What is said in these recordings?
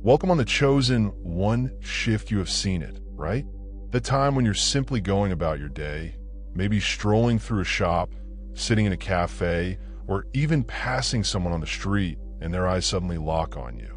Welcome on the chosen one shift you have seen it, right? The time when you're simply going about your day, maybe strolling through a shop, sitting in a cafe, or even passing someone on the street and their eyes suddenly lock on you.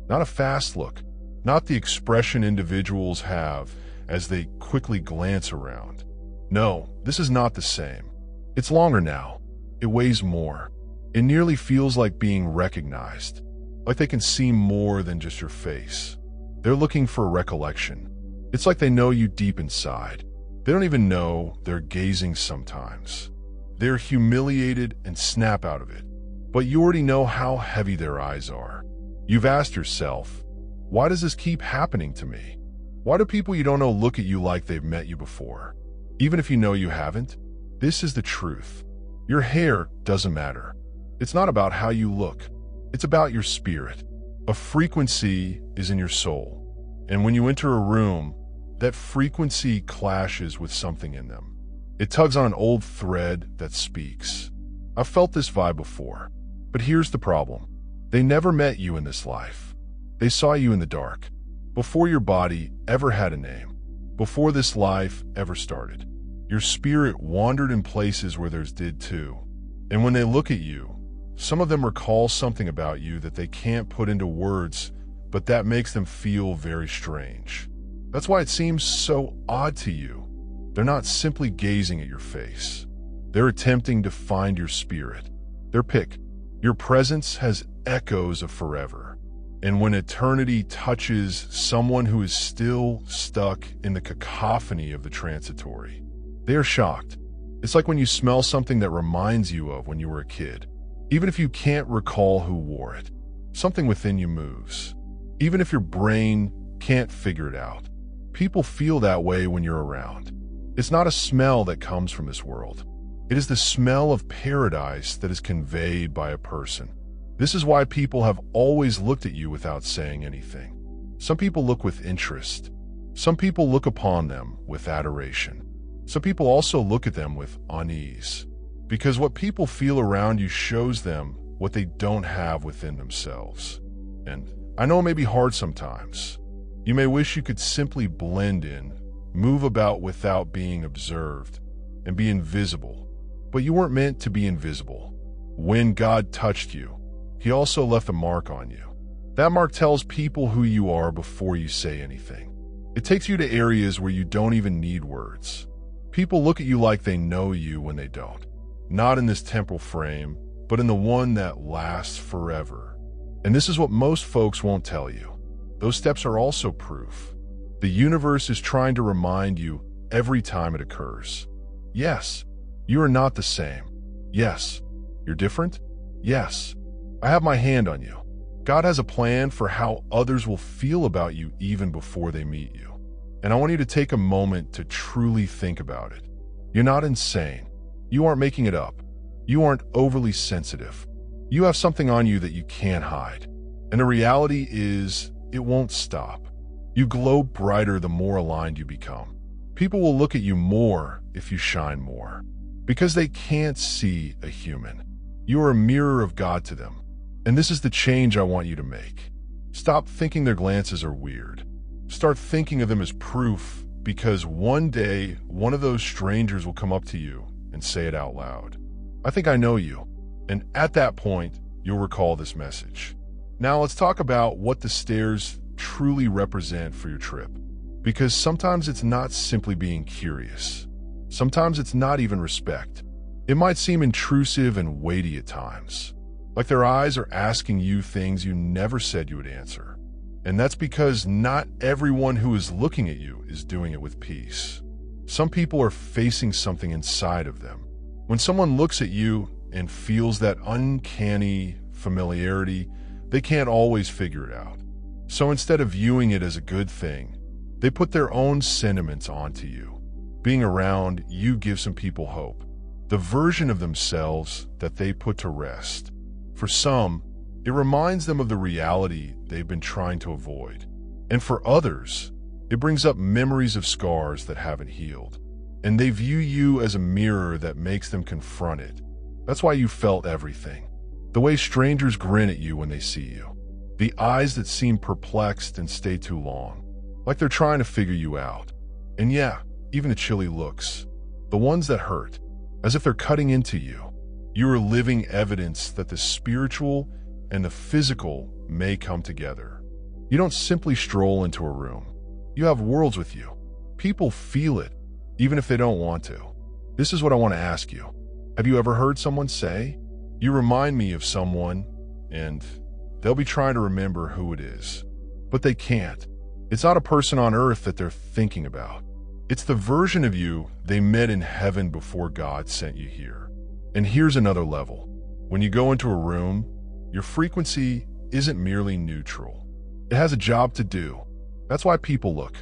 Not a fast look, not the expression individuals have as they quickly glance around. No, this is not the same. It's longer now. It weighs more. It nearly feels like being recognized, like they can see more than just your face. They're looking for a recollection. It's like they know you deep inside. They don't even know they're gazing sometimes. They're humiliated and snap out of it. But you already know how heavy their eyes are. You've asked yourself, why does this keep happening to me? Why do people you don't know look at you like they've met you before? Even if you know you haven't, this is the truth. Your hair doesn't matter. It's not about how you look. It's about your spirit. A frequency is in your soul. And when you enter a room, that frequency clashes with something in them. It tugs on an old thread that speaks. I've felt this vibe before. But here's the problem. They never met you in this life. They saw you in the dark, before your body ever had a name, before this life ever started. Your spirit wandered in places where theirs did too. And when they look at you, some of them recall something about you that they can't put into words, but that makes them feel very strange. That's why it seems so odd to you. They're not simply gazing at your face. They're attempting to find your spirit, their pick. Your presence has echoes of forever. And when eternity touches someone who is still stuck in the cacophony of the transitory, they are shocked. It's like when you smell something that reminds you of when you were a kid. Even if you can't recall who wore it, something within you moves. Even if your brain can't figure it out, people feel that way when you're around. It's not a smell that comes from this world. It is the smell of paradise that is conveyed by a person. This is why people have always looked at you without saying anything. Some people look with interest. Some people look upon them with adoration. Some people also look at them with unease. Because what people feel around you shows them what they don't have within themselves. And I know it may be hard sometimes. You may wish you could simply blend in, move about without being observed, and be invisible. But you weren't meant to be invisible. When God touched you, He also left a mark on you. That mark tells people who you are before you say anything. It takes you to areas where you don't even need words. People look at you like they know you when they don't. Not in this temporal frame, but in the one that lasts forever. And this is what most folks won't tell you. Those steps are also proof. The universe is trying to remind you every time it occurs. Yes, you are not the same. Yes, you're different. Yes, I have my hand on you. God has a plan for how others will feel about you even before they meet you. And I want you to take a moment to truly think about it. You're not insane. You aren't making it up. You aren't overly sensitive. You have something on you that you can't hide. And the reality is, it won't stop. You glow brighter the more aligned you become. People will look at you more if you shine more. Because they can't see a human. You are a mirror of God to them. And this is the change I want you to make. Stop thinking their glances are weird. Start thinking of them as proof, because one day, one of those strangers will come up to you and say it out loud. I think I know you. And at that point, you'll recall this message. Now let's talk about what the stairs truly represent for your trip. Because sometimes it's not simply being curious. Sometimes it's not even respect. It might seem intrusive and weighty at times. Like their eyes are asking you things you never said you would answer. And that's because not everyone who is looking at you is doing it with peace. Some people are facing something inside of them. When someone looks at you and feels that uncanny familiarity, they can't always figure it out. So instead of viewing it as a good thing, they put their own sentiments onto you. Being around you gives some people hope, the version of themselves that they put to rest. For some, it reminds them of the reality they've been trying to avoid. And for others, it brings up memories of scars that haven't healed. And they view you as a mirror that makes them confront it. That's why you felt everything. The way strangers grin at you when they see you. The eyes that seem perplexed and stay too long, like they're trying to figure you out. And yeah, even the chilly looks, the ones that hurt, as if they're cutting into you. You are living evidence that the spiritual and the physical may come together. You don't simply stroll into a room. You have worlds with you. People feel it, even if they don't want to. This is what I want to ask you. Have you ever heard someone say, "You remind me of someone," and they'll be trying to remember who it is, but they can't. It's not a person on earth that they're thinking about. It's the version of you they met in heaven before God sent you here. And here's another level. When you go into a room, your frequency isn't merely neutral. It has a job to do. That's why people look.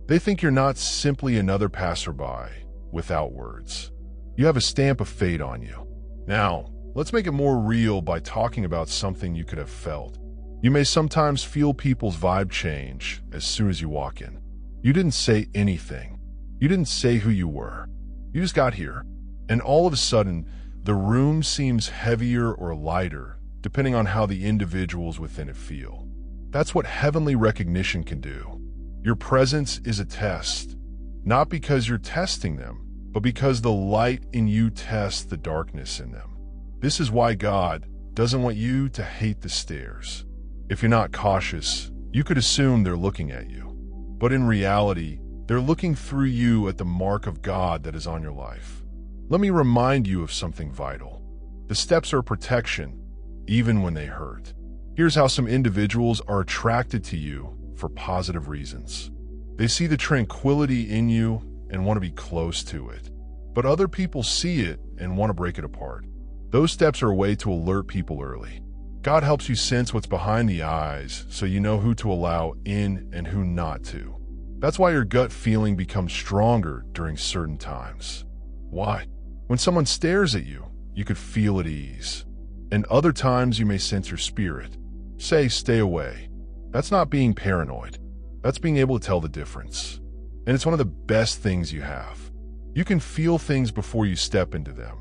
They think you're not simply another passerby without words. You have a stamp of fate on you. Now, let's make it more real by talking about something you could have felt. You may sometimes feel people's vibe change as soon as you walk in. You didn't say anything. You didn't say who you were. You just got here. And all of a sudden, the room seems heavier or lighter, depending on how the individuals within it feel. That's what heavenly recognition can do. Your presence is a test, not because you're testing them, but because the light in you tests the darkness in them. This is why God doesn't want you to hate the stairs. If you're not cautious, you could assume they're looking at you. But in reality, they're looking through you at the mark of God that is on your life. Let me remind you of something vital. The steps are protection, even when they hurt. Here's how some individuals are attracted to you for positive reasons. They see the tranquility in you and want to be close to it. But other people see it and want to break it apart. Those steps are a way to alert people early. God helps you sense what's behind the eyes so you know who to allow in and who not to. That's why your gut feeling becomes stronger during certain times. Why? When someone stares at you, you could feel at ease. And other times you may sense your spirit. Say, "Stay away." That's not being paranoid. That's being able to tell the difference. And it's one of the best things you have. You can feel things before you step into them.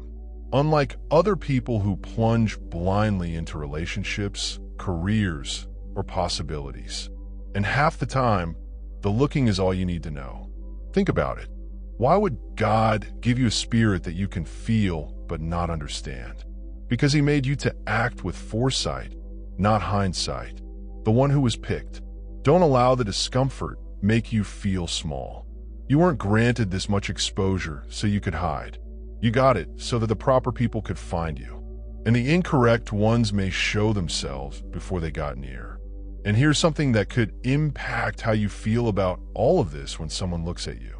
Unlike other people who plunge blindly into relationships, careers, or possibilities. And half the time, the looking is all you need to know. Think about it. Why would God give you a spirit that you can feel but not understand? Because He made you to act with foresight, not hindsight. The one who was picked. Don't allow the discomfort make you feel small. You weren't granted this much exposure so you could hide. You got it so that the proper people could find you. And the incorrect ones may show themselves before they got near. And here's something that could impact how you feel about all of this when someone looks at you.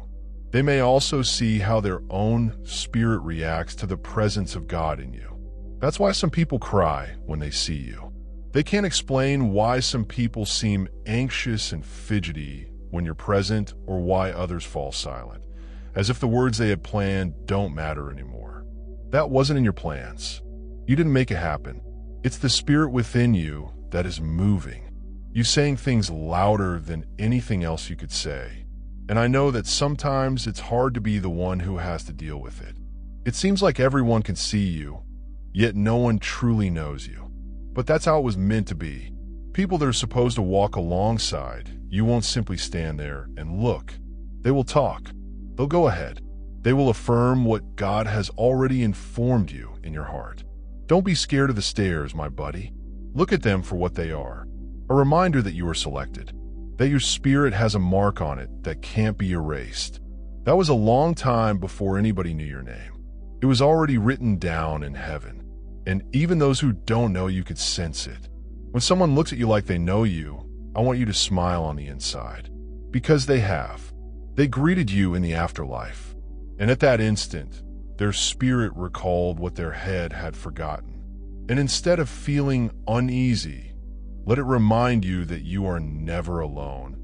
They may also see how their own spirit reacts to the presence of God in you. That's why some people cry when they see you. They can't explain why some people seem anxious and fidgety when you're present or why others fall silent, as if the words they had planned don't matter anymore. That wasn't in your plans. You didn't make it happen. It's the spirit within you that is moving. You saying things louder than anything else you could say. And I know that sometimes it's hard to be the one who has to deal with it. It seems like everyone can see you, yet no one truly knows you. But that's how it was meant to be. People that are supposed to walk alongside, you won't simply stand there and look. They will talk. They'll go ahead. They will affirm what God has already informed you in your heart. Don't be scared of the stairs, my buddy. Look at them for what they are. A reminder that you are selected. That your spirit has a mark on it that can't be erased. That was a long time before anybody knew your name. It was already written down in heaven. And even those who don't know you could sense it. When someone looks at you like they know you, I want you to smile on the inside. Because they have. They greeted you in the afterlife. And at that instant, their spirit recalled what their head had forgotten. And instead of feeling uneasy, let it remind you that you are never alone,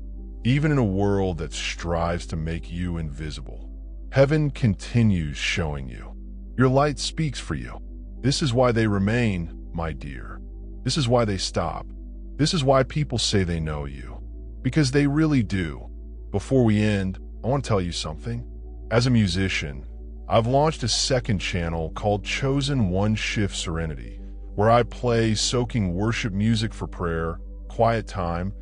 even in a world that strives to make you invisible. Heaven continues showing you. Your light speaks for you. This is why they remain, my dear. This is why they stop. This is why people say they know you. Because they really do. Before we end, I want to tell you something. As a musician, I've launched a second channel called Chosen One Shift Serenity, where I play soaking worship music for prayer, quiet time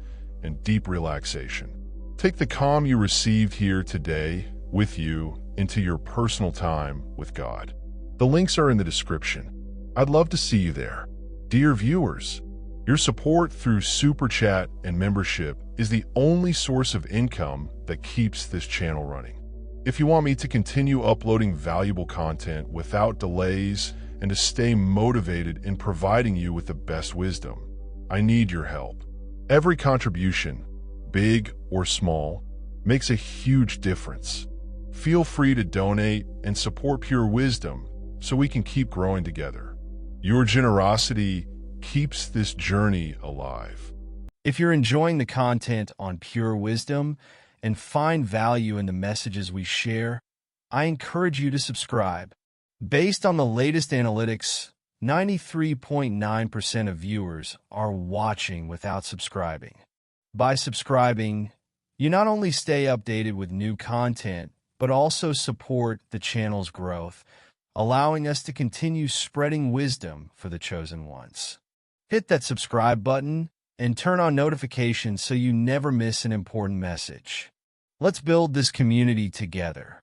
and deep relaxation. Take the calm you received here today with you into your personal time with God. The links are in the description. I'd love to see you there. Dear viewers, your support through Super Chat and membership is the only source of income that keeps this channel running. If you want me to continue uploading valuable content without delays and to stay motivated in providing you with the best wisdom, I need your help. Every contribution, big or small, makes a huge difference. Feel free to donate and support Pure Wisdom so we can keep growing together. Your generosity keeps this journey alive. If you're enjoying the content on Pure Wisdom and find value in the messages we share, I encourage you to subscribe. Based on the latest analytics, 93.9% of viewers are watching without subscribing. By subscribing, you not only stay updated with new content, but also support the channel's growth, allowing us to continue spreading wisdom for the chosen ones. Hit that subscribe button and turn on notifications so you never miss an important message. Let's build this community together.